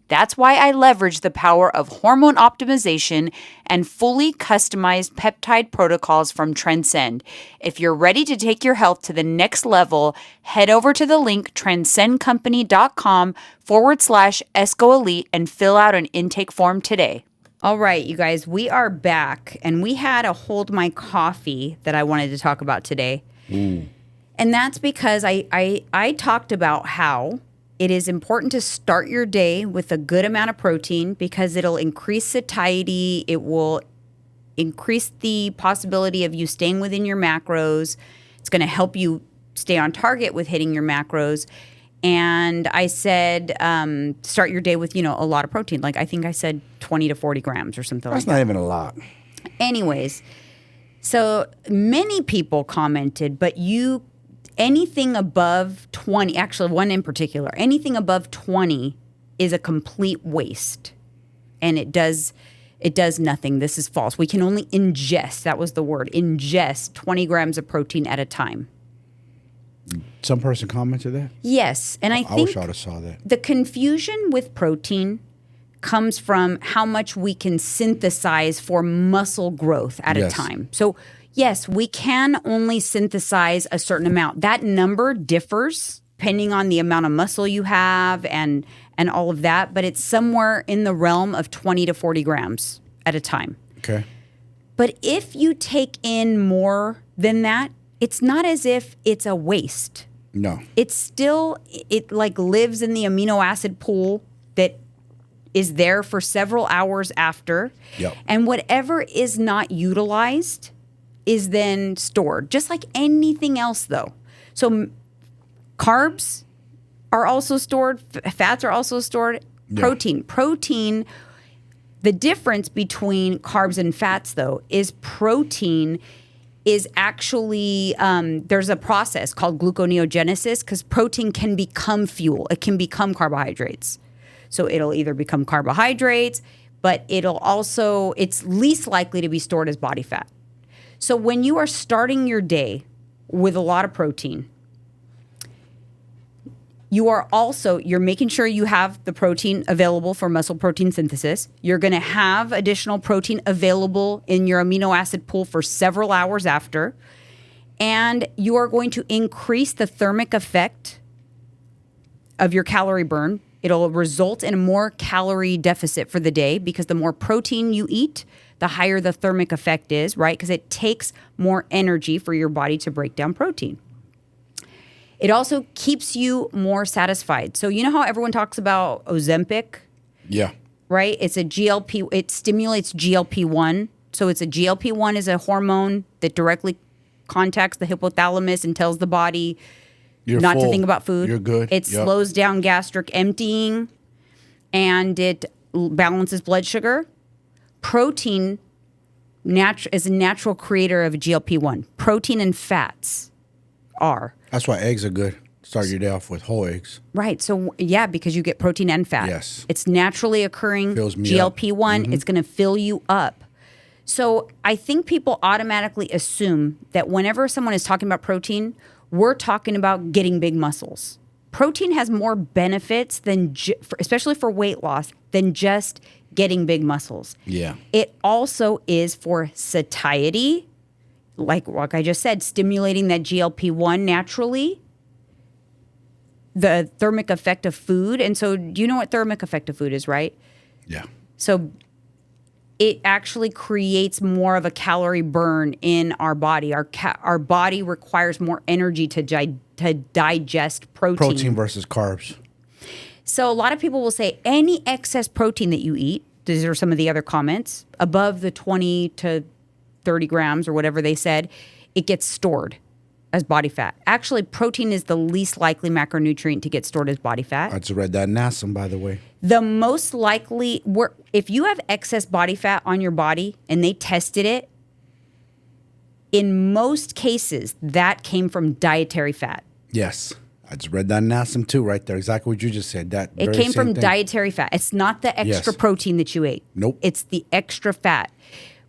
That's why I leverage the power of hormone optimization and fully customized peptide protocols from Transcend. If you're ready to take your health to the next level, head over to the link transcendcompany.com/ESCOElite and fill out an intake form today. All right, you guys, we are back, and we had a Hold My Coffee that I wanted to talk about today. And that's because I talked about how it is important to start your day with a good amount of protein because it'll increase satiety. It will increase the possibility of you staying within your macros. It's going to help you stay on target with hitting your macros. And I said, start your day with, a lot of protein. Like I think I said 20 to 40 grams or something like that. That's not even a lot. Anyways, so many people commented, but anything above 20, actually one in particular, anything above 20 is a complete waste. And it does nothing. This is false. We can only ingest, that was the word, ingest 20 grams of protein at a time. Some person commented that? Yes. And I think wish I would have saw that. The confusion with protein comes from how much we can synthesize for muscle growth at a time. So yes, we can only synthesize a certain amount. That number differs depending on the amount of muscle you have and all of that, but it's somewhere in the realm of 20 to 40 grams at a time. Okay. But if you take in more than that, it's not as if it's a waste. No. It's still, it like lives in the amino acid pool that is there for several hours after. Yep. And whatever is not utilized is then stored, just like anything else, though. So carbs are also stored. Fats are also stored. Yeah. Protein. The difference between carbs and fats, though, is protein is actually, there's a process called gluconeogenesis because protein can become fuel. It can become carbohydrates. So it'll either become carbohydrates, but it's least likely to be stored as body fat. So when you are starting your day with a lot of protein, you're making sure you have the protein available for muscle protein synthesis. You're going to have additional protein available in your amino acid pool for several hours after. And you are going to increase the thermic effect of your calorie burn. It'll result in a more calorie deficit for the day because the more protein you eat, the higher the thermic effect is, right? Because it takes more energy for your body to break down protein. It also keeps you more satisfied. So you know how everyone talks about Ozempic? Yeah. Right? It's a GLP, it stimulates GLP-1. So it's a GLP-1 is a hormone that directly contacts the hypothalamus and tells the body You're not full. to think about food. You're good. It slows down gastric emptying and it balances blood sugar. Protein is a natural creator of GLP-1. Protein and fats are. That's why eggs are good. Start your day off with whole eggs. Right. So, yeah, because you get protein and fat. Yes. It's naturally occurring Fills me GLP-1. up. It's going to fill you up. So I think people automatically assume that whenever someone is talking about protein, we're talking about getting big muscles. Protein has more benefits than, especially for weight loss, than just getting big muscles. Yeah. It also is for satiety, like I just said, stimulating that GLP-1 naturally, the thermic effect of food. And so do you know what thermic effect of food is, right? Yeah. So it actually creates more of a calorie burn in our body. Our body requires more energy to digest protein. Protein versus carbs. So a lot of people will say any excess protein that you eat, these are some of the other comments, above the 20 to 30 grams or whatever they said, it gets stored as body fat. Actually, protein is the least likely macronutrient to get stored as body fat. I just read that in NASM, by the way. The most likely, if you have excess body fat on your body and they tested it, in most cases, that came from dietary fat. Yes. I just read that in NASM too, right there. Exactly what you just said. It came from dietary fat. It's not the extra protein that you ate. Nope. It's the extra fat.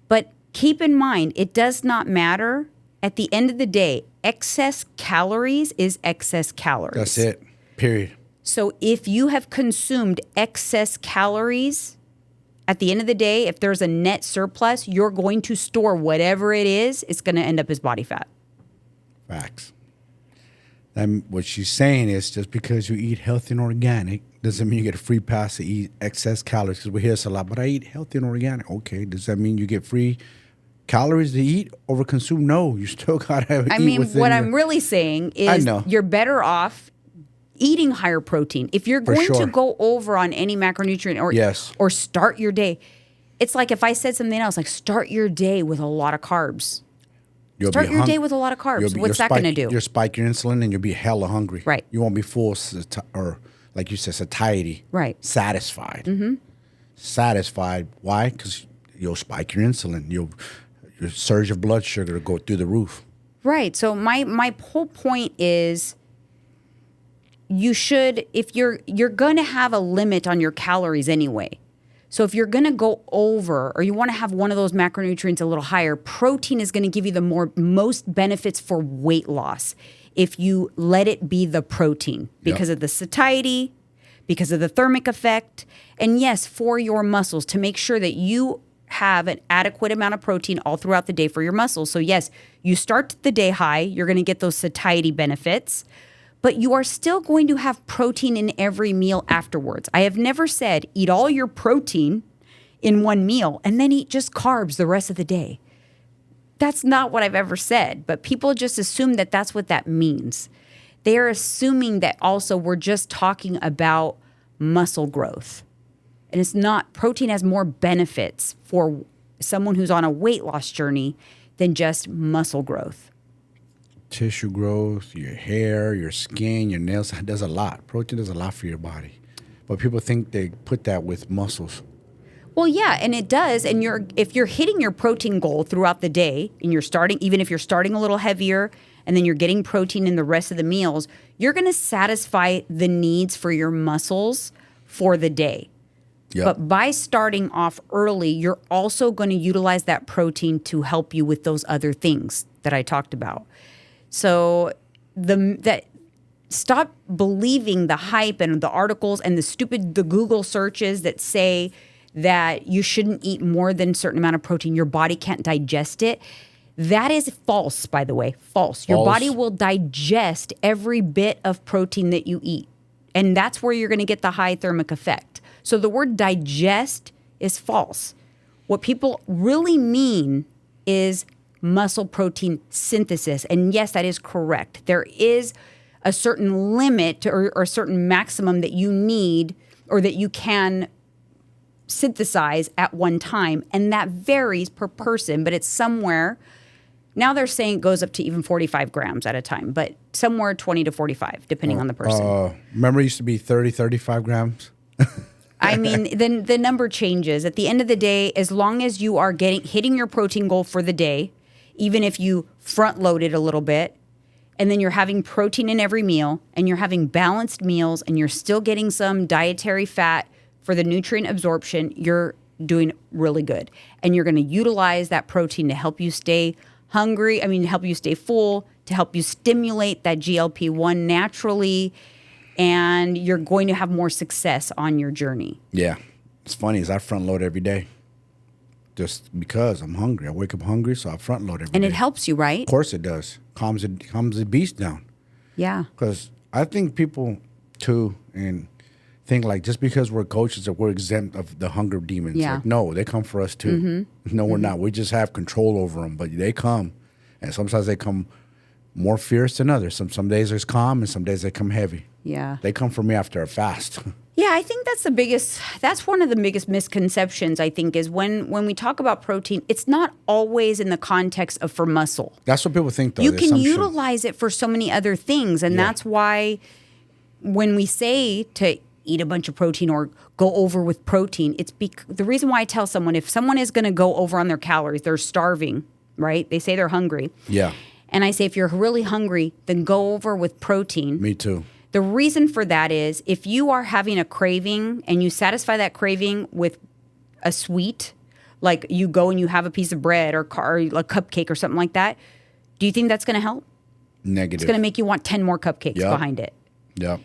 But keep in mind, it does not matter. At the end of the day, excess calories is excess calories. That's it. Period. So if you have consumed excess calories, at the end of the day, if there's a net surplus, you're going to store whatever it is. It's going to end up as body fat. Facts. And what she's saying is just because you eat healthy and organic doesn't mean you get a free pass to eat excess calories. Because we hear this a lot, but I eat healthy and organic. Okay, does that mean you get free calories to eat over consume? No, you still got to eat. I mean, what I'm really saying is you're better off eating higher protein. If you're going to go over on any macronutrient or start your day, it's like if I said something else, like start your day with a lot of carbs. Start your day with a lot of carbs. What's that going to do? You'll spike your insulin and you'll be hella hungry. Right. You won't be full or, like you said, satiety. Right. Satisfied. Mm-hmm. Satisfied. Why? Because you'll spike your insulin. Your surge of blood sugar will go through the roof. Right. So my whole point is you should, if you're going to have a limit on your calories anyway. So if you're going to go over or you want to have one of those macronutrients a little higher, protein is going to give you the most benefits for weight loss if you let it be the protein because of the satiety, because of the thermic effect, and yes, for your muscles to make sure that you have an adequate amount of protein all throughout the day for your muscles. So yes, you start the day high, you're going to get those satiety benefits, but you are still going to have protein in every meal afterwards. I have never said eat all your protein in one meal and then eat just carbs the rest of the day. That's not what I've ever said, but people just assume that that's what that means. They are assuming that also we're just talking about muscle growth. And it's not, protein has more benefits for someone who's on a weight loss journey than just muscle growth. Tissue growth, your hair, your skin, your nails, it does a lot. Protein does a lot for your body. But people think they put that with muscles. Well, yeah, and it does. And if you're hitting your protein goal throughout the day, and you're starting, even if you're starting a little heavier, and then you're getting protein in the rest of the meals, you're going to satisfy the needs for your muscles for the day. Yep. But by starting off early, you're also going to utilize that protein to help you with those other things that I talked about. So stop believing the hype and the articles and the Google searches that say that you shouldn't eat more than a certain amount of protein. Your body can't digest it. That is false, by the way. False. Your body will digest every bit of protein that you eat. And that's where you're going to get the high thermic effect. So the word digest is false. What people really mean is muscle protein synthesis. And yes, that is correct. There is a certain limit or a certain maximum that you need or that you can synthesize at one time. And that varies per person, but it's somewhere. Now they're saying it goes up to even 45 grams at a time, but somewhere 20 to 45, depending on the person. Remember it used to be 30, 35 grams? I mean, then the number changes. At the end of the day, as long as you are hitting your protein goal for the day, even if you front load it a little bit, and then you're having protein in every meal, and you're having balanced meals, and you're still getting some dietary fat for the nutrient absorption, you're doing really good. And you're going to utilize that protein to help you stay hungry, to help you stay full, to help you stimulate that GLP-1 naturally, and you're going to have more success on your journey. Yeah. It's funny is I front load every day just because I'm hungry. I wake up hungry, so I front load every day. And it helps you, right? Of course it does. Calms the beast down. Yeah. Because I think people, too, and think like just because we're coaches that we're exempt of the hunger demons. Yeah. Like, no, they come for us too. Mm-hmm. No, we're not. We just have control over them, but they come. And sometimes they come more fierce than others. Some days it's calm and some days they come heavy. Yeah. They come for me after a fast. Yeah, I think that's one of the biggest misconceptions, I think, is when we talk about protein, it's not always in the context of for muscle. That's what people think, though. You can utilize it for so many other things. And that's why when we say to eat a bunch of protein or go over with protein, it's the reason why I tell someone, if someone is going to go over on their calories, they're starving, right? They say they're hungry. Yeah. And I say, if you're really hungry, then go over with protein. Me too. The reason for that is if you are having a craving and you satisfy that craving with a sweet, like you go and you have a piece of bread or a cupcake or something like that, do you think that's going to help? Negative. It's going to make you want 10 more cupcakes behind it. Yeah.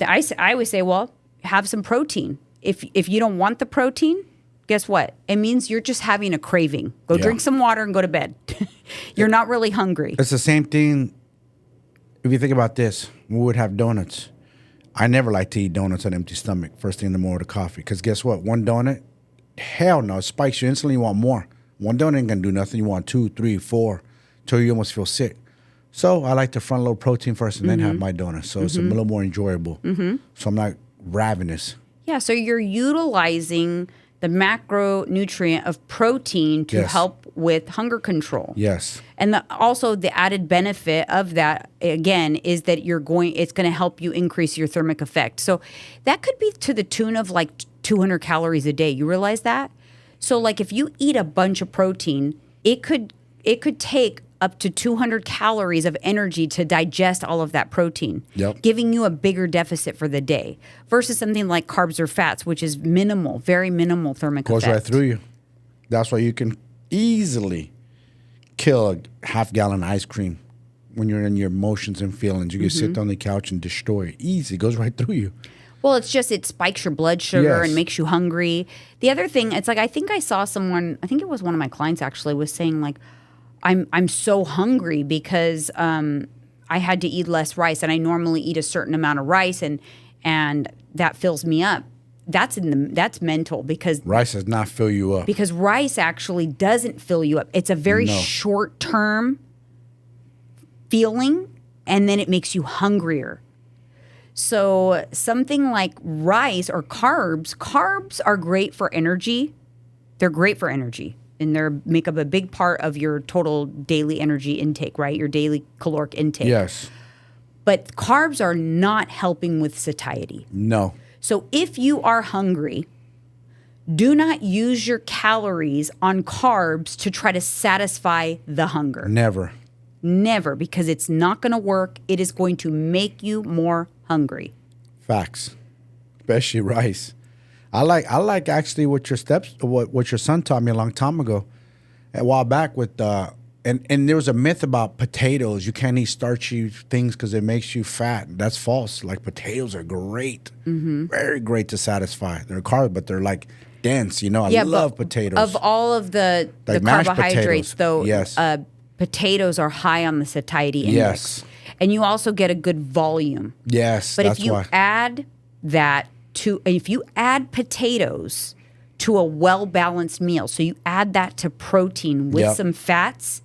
I always say, well, have some protein. If you don't want the protein, guess what? It means you're just having a craving. Go drink some water and go to bed. You're not really hungry. It's the same thing. If you think about this, we would have donuts. I never like to eat donuts on an empty stomach first thing in the morning with coffee. Because guess what? One donut, hell no, it spikes you instantly. You want more. One donut ain't going to do nothing. You want 2, 3, 4, till you almost feel sick. So I like to front load protein first and then have my donuts. So it's a little more enjoyable. So I'm not ravenous. Yeah, so you're utilizing the macronutrient of protein to help with hunger control. Yes. And also the added benefit of that, again, is that it's going to help you increase your thermic effect. So that could be to the tune of like 200 calories a day. You realize that? So like if you eat a bunch of protein, it could take up to 200 calories of energy to digest all of that protein, giving you a bigger deficit for the day versus something like carbs or fats, which is minimal, very minimal thermic effect. Goes right through you. That's why you can easily kill a half-gallon ice cream when you're in your emotions and feelings. You can sit on the couch and destroy it. Easy. It goes right through you. Well, it spikes your blood sugar and makes you hungry. The other thing, it's like I think I saw someone, I think it was one of my clients actually, was saying like, I'm so hungry because I had to eat less rice, and I normally eat a certain amount of rice, and that fills me up. That's mental because rice does not fill you up. Because rice actually doesn't fill you up. It's a very short-term feeling, and then it makes you hungrier. So something like rice or carbs are great for energy. They're great for energy, and they make up a big part of your total daily energy intake, right? Your daily caloric intake. Yes. But carbs are not helping with satiety. No. So if you are hungry, do not use your calories on carbs to try to satisfy the hunger. Never. Never, because it's not going to work. It is going to make you more hungry. Facts. Especially rice. I like actually what your son taught me a long time ago, a while back with and there was a myth about potatoes. You can't eat starchy things because it makes you fat. That's false. Like potatoes are great, very great to satisfy. They're carbs, but they're like dense. You know, I love potatoes. Of all of the carbohydrates, though, yes. Potatoes are high on the satiety index. Yes. And you also get a good volume. Yes, but that's if you why. if you add potatoes to a well-balanced meal, so you add that to protein with some fats,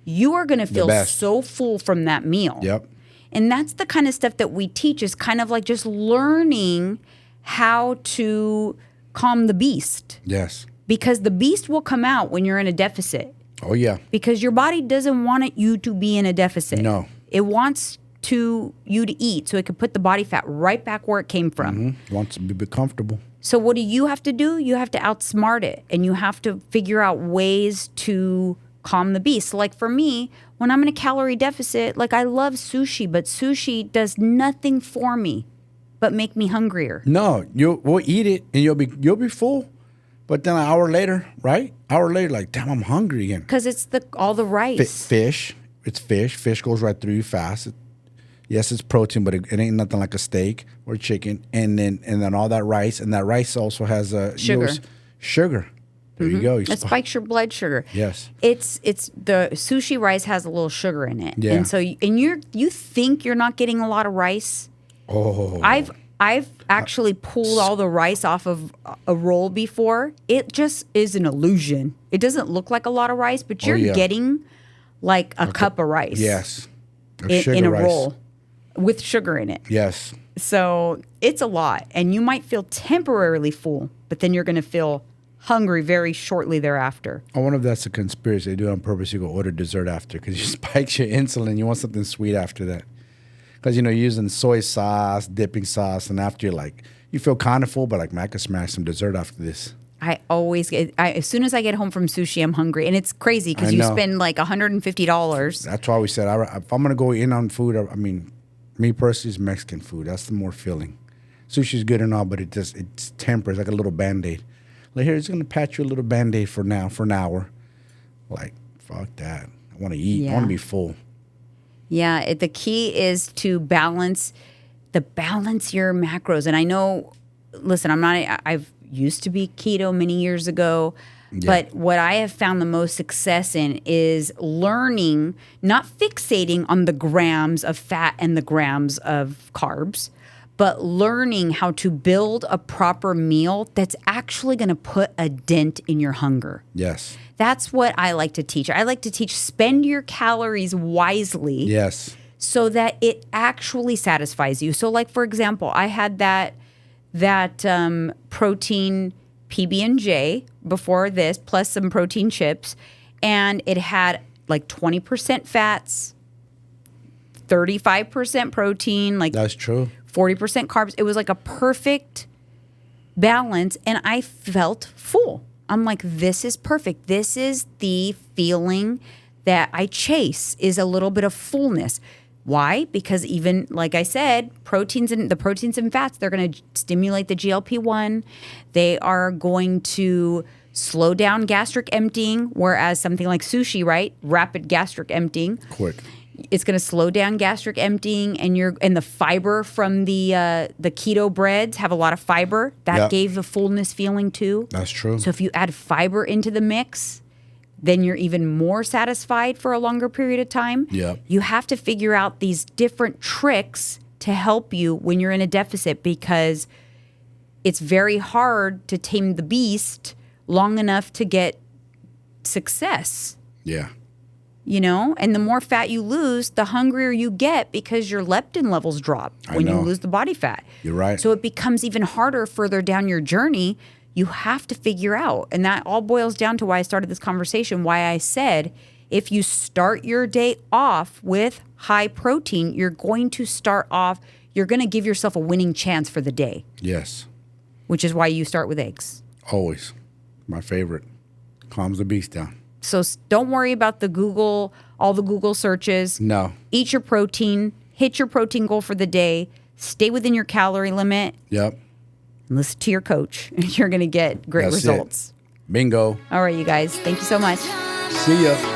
you are going to feel so full from that meal. Yep. And that's the kind of stuff that we teach, is kind of like just learning how to calm the beast. Yes. Because the beast will come out when you're in a deficit. Oh, yeah. Because your body doesn't want you to be in a deficit. No. It wants you to eat so it can put the body fat right back where it came from. Mm-hmm. Wants to be comfortable. So what do? You have to outsmart it, and you have to figure out ways to calm the beast. So like for me, when I'm in a calorie deficit, like I love sushi, but sushi does nothing for me but make me hungrier. No, we'll eat it and you'll be full. But then an hour later, right? Like, damn, I'm hungry again. Because it's all the rice. Fish. It's fish. Fish goes right through you fast. Yes, it's protein, but it ain't nothing like a steak or chicken. And then all that rice, and that rice also has sugar. Sugar. There you go. It spikes your blood sugar. Yes. It's the sushi rice has a little sugar in it. Yeah. And so you think you're not getting a lot of rice. Oh. I've actually pulled all the rice off of a roll before. It just is an illusion. It doesn't look like a lot of rice, but you're getting like a cup of rice. Yes. In a roll with sugar in it. Yes. So it's a lot. And you might feel temporarily full, but then you're going to feel hungry very shortly thereafter. I wonder if that's a conspiracy. They do it on purpose. You go order dessert after because you spikes your insulin. You want something sweet after that. Because, you're using soy sauce, dipping sauce, and after you feel kind of full, but like, man, I could smash some dessert after this. I always as soon as I get home from sushi, I'm hungry. And it's crazy because you spend like $150. That's why we said, if I'm going to go in on food, me personally, is Mexican food. That's the more filling. Sushi's good and all, but it's tempers, like a little Band-Aid. Like, here, it's going to patch you a little Band-Aid for an hour. Like, fuck that. I want to eat. Yeah. I want to be full. Yeah, the key is to balance your macros. And I know, listen, I've used to be keto many years ago, but what I have found the most success in is learning, not fixating on the grams of fat and the grams of carbs, but learning how to build a proper meal that's actually going to put a dent in your hunger. Yes. That's what I like to teach. I like to teach spend your calories wisely. Yes. So that it actually satisfies you. So like, for example, I had that protein PB&J before this, plus some protein chips, and it had like 20% fats, 35% protein, like that's true. 40% carbs. It was like a perfect balance, and I felt full. I'm like, this is perfect. This is the feeling that I chase, is a little bit of fullness. Why? Because even, like I said, proteins and fats, they're going to stimulate the GLP-1. They are going to slow down gastric emptying, whereas something like sushi, right? Rapid gastric emptying. Quick. It's going to slow down gastric emptying, and the fiber from the keto breads have a lot of fiber. That gave the fullness feeling too. That's true. So if you add fiber into the mix, then you're even more satisfied for a longer period of time. Yeah. You have to figure out these different tricks to help you when you're in a deficit, because it's very hard to tame the beast long enough to get success. Yeah. You know, and the more fat you lose, the hungrier you get because your leptin levels drop when you lose the body fat. You're right. So it becomes even harder further down your journey. You have to figure out, and that all boils down to why I started this conversation, why I said if you start your day off with high protein, you're going to give yourself a winning chance for the day. Yes. Which is why you start with eggs. Always. My favorite. Calms the beast down. So don't worry about all the Google searches. No. Eat your protein, hit your protein goal for the day, stay within your calorie limit. Yep. Listen to your coach, and you're going to get great results. Bingo. All right, you guys. Thank you so much. See ya.